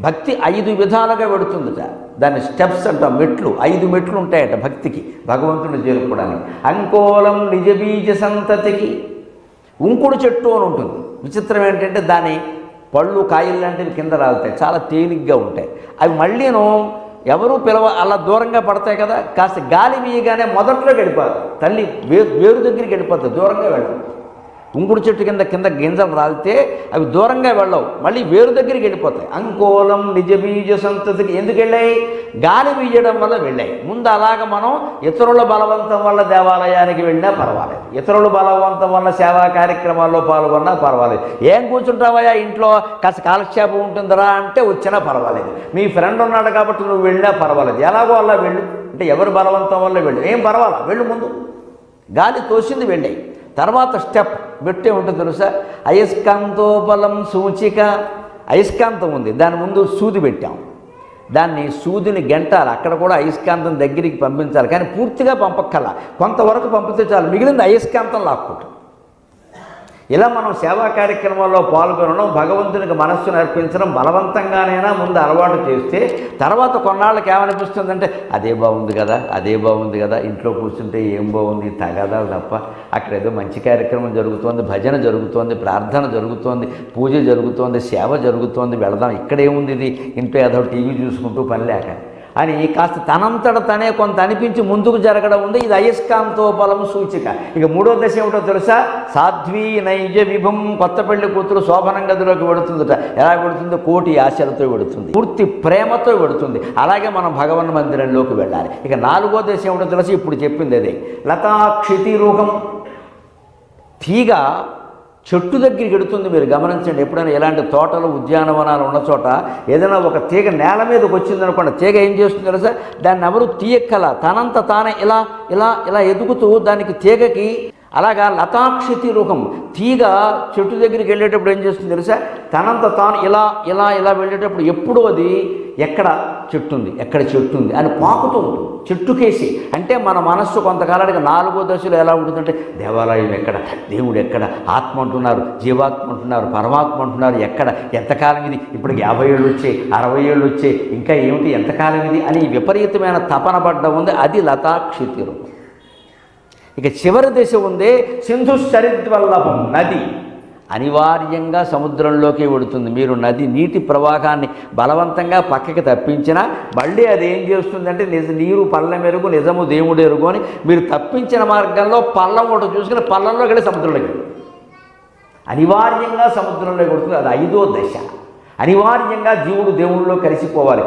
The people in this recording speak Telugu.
భక్తి 5 విధాలుగా పెడుతుందట. దాని స్టెప్స్ అంట, మెట్లు 5 మెట్లు ఉంటాయట భక్తికి, భగవంతుని చేరుకోవడానికి. అంకోలం నిజబీజ సంతతికి ఉంకుడు చెట్టు అని ఉంటుంది. విచిత్రం ఏంటంటే దాని పళ్ళు కాయలు లాంటివి కింద రాలుతాయి, చాలా తేలిగ్గా ఉంటాయి. అవి మళ్ళీను ఎవరు అలా దూరంగా పడతాయి కదా, కాస్త గాలి వీయగానే మొదట్లో గడిపారు, తల్లి వేరు దగ్గరికి వెళ్ళిపోతాయి, దూరంగా వెళ్ళవు. ఉంకుడు చెట్టు కింద గింజలు రాలితే అవి దూరంగా వెళ్ళవు, మళ్ళీ వేరు దగ్గరికి వెళ్ళిపోతాయి. అంకోలం నిజబీజ సంతతికి ఎందుకు వెళ్ళాయి? గాలి వీయడం వల్ల వెళ్ళాయి. ముందు అలాగ మనం ఇతరుల బలవంతం వల్ల దేవాలయానికి వెళ్ళినా పర్వాలేదు, ఇతరుల బలవంతం వల్ల సేవా కార్యక్రమాల్లో పాల్గొన్నా పర్వాలేదు. ఏం కూర్చుంటావయ్యా ఇంట్లో, కాస్త కాలక్షేపం ఉంటుందిరా అంటే వచ్చినా పర్వాలేదు. మీ ఫ్రెండ్ ఉన్నాడు కాబట్టి నువ్వు వెళ్ళినా పర్వాలేదు, ఎలాగో అలా వెళ్ళు అంటే ఎవరి బలవంతం వల్ల వెళ్ళు, ఏం పర్వాలేదు, వెళ్ళు. ముందు గాలి తోసింది వెళ్ళాయి. తర్వాత స్టెప్ పెట్టే ఉంటుంది తెలుసా, అయస్కాంతోపలం సూచిక. అయస్కాంతం ఉంది, దాని ముందు సూది పెట్టాం, దాన్ని సూదిని గెంటాలి, అక్కడ కూడా అయస్కాంతం దగ్గరికి పంపించాలి, కానీ పూర్తిగా పంపక్కల, కొంతవరకు పంపితే చాలు, మిగిలింది అయస్కాంతం లాక్కుంటాం. ఇలా మనం సేవా కార్యక్రమాల్లో పాల్గొనడం, భగవంతునికి మనస్సును అర్పించడం బలవంతంగానైనా ముందు అలవాటు చేస్తే తర్వాత కొన్నాళ్ళకి ఏమనిపిస్తుందంటే అదే బాగుంది కదా, అదే బాగుంది కదా, ఇంట్లో కూర్చుంటే ఏం బాగుంది, తగాదాలు తప్ప, అక్కడ ఏదో మంచి కార్యక్రమం జరుగుతోంది, భజన జరుగుతోంది, ప్రార్థన జరుగుతోంది, పూజ జరుగుతోంది, సేవ జరుగుతోంది, వెళదాం, ఇక్కడేముంది ఇది, ఇంట్లో ఏదో టీవీ చూసుకుంటూ పని లేక అని కాస్త తనంతట తనే కొంత అనిపించి ముందుకు జరగడం ఉంది. ఇది అయస్కాంతోపలం సూచిక. ఇక 3వ దశ ఏమిటో తెలుసా, సాధ్వీ నైజ విభం. కొత్త పెళ్లి కూతురు శోభనం గదిలోకి వెడుతుందట. ఎలా వెడుతుంది? కోటి ఆశలతో వెడుతుంది, పూర్తి ప్రేమతో వెడుతుంది. అలాగే మనం భగవన్ మందిరంలోకి వెళ్ళాలి. ఇక 4వ దశ ఏమిటో తెలుసు, ఇప్పుడు చెప్పింది అదే. లతాక్షితిరుహం. తీగ చెట్టు దగ్గరికి వెడుతుంది. మీరు గమనించండి, ఎప్పుడైనా ఎలాంటి తోటలు ఉద్యానవనాలు ఉన్న చోట ఏదైనా ఒక తీగ నేల మీదకి వచ్చిందనుకోండి, తీగ ఏం చేస్తుంది తెలుసా, దాన్ని ఎవరు తీయక్కల, తనంత తానే ఇలా ఇలా ఇలా ఎదుగుతూ దానికి తీగకి అలాగా లతాక్షితిరుహం. తీగ చెట్టు దగ్గరికి వెళ్ళేటప్పుడు ఏం చేస్తుంది తెలుసా, తనంత తాను ఇలా ఇలా ఇలా వెళ్ళేటప్పుడు ఎప్పుడు అది ఎక్కడ చెట్టు ఉంది, ఎక్కడ చెట్టు ఉంది అని పాకుతూ ఉంటుంది, చెట్టుకేసి. అంటే మన మనస్సు కొంతకాలానికి 4వ దశలో ఎలా ఉంటుందంటే, దేవాలయం ఎక్కడ, దేవుడు ఎక్కడ, ఆత్మ అంటున్నారు, జీవాత్మ అంటున్నారు, పరమాత్మ అంటున్నారు, ఎక్కడ, ఎంతకాలం ఇది, ఇప్పటికి 50 ఏళ్ళు వచ్చాయి, 60 ఏళ్ళు వచ్చాయి, ఇంకా ఏమిటి, ఎంతకాలం ఇది అని విపరీతమైన తపన పడ్డ ఉంది. అది లతాక్షితిరుహం. ఇక చివరి దశ ఉంది, సింధు సరిద్వల్లభం. నది అనివార్యంగా సముద్రంలోకి వెడుతుంది. మీరు నది నీటి ప్రవాహాన్ని బలవంతంగా పక్కకి తప్పించినా మళ్ళీ అది ఏం చేస్తుందంటే, నీరు పళ్ళ మెరుగు నిజము దేవుడు ఎరుగు అని మీరు తప్పించిన మార్గంలో పల్లం ఒకటి చూసుకుని పల్లంలోకి వెళ్ళి సముద్రంలోకి అనివార్యంగా సముద్రంలోకి వెడుతుంది. అది 5వ దశ. అనివార్యంగా జీవుడు దేవుళ్ళలో కలిసిపోవాలి.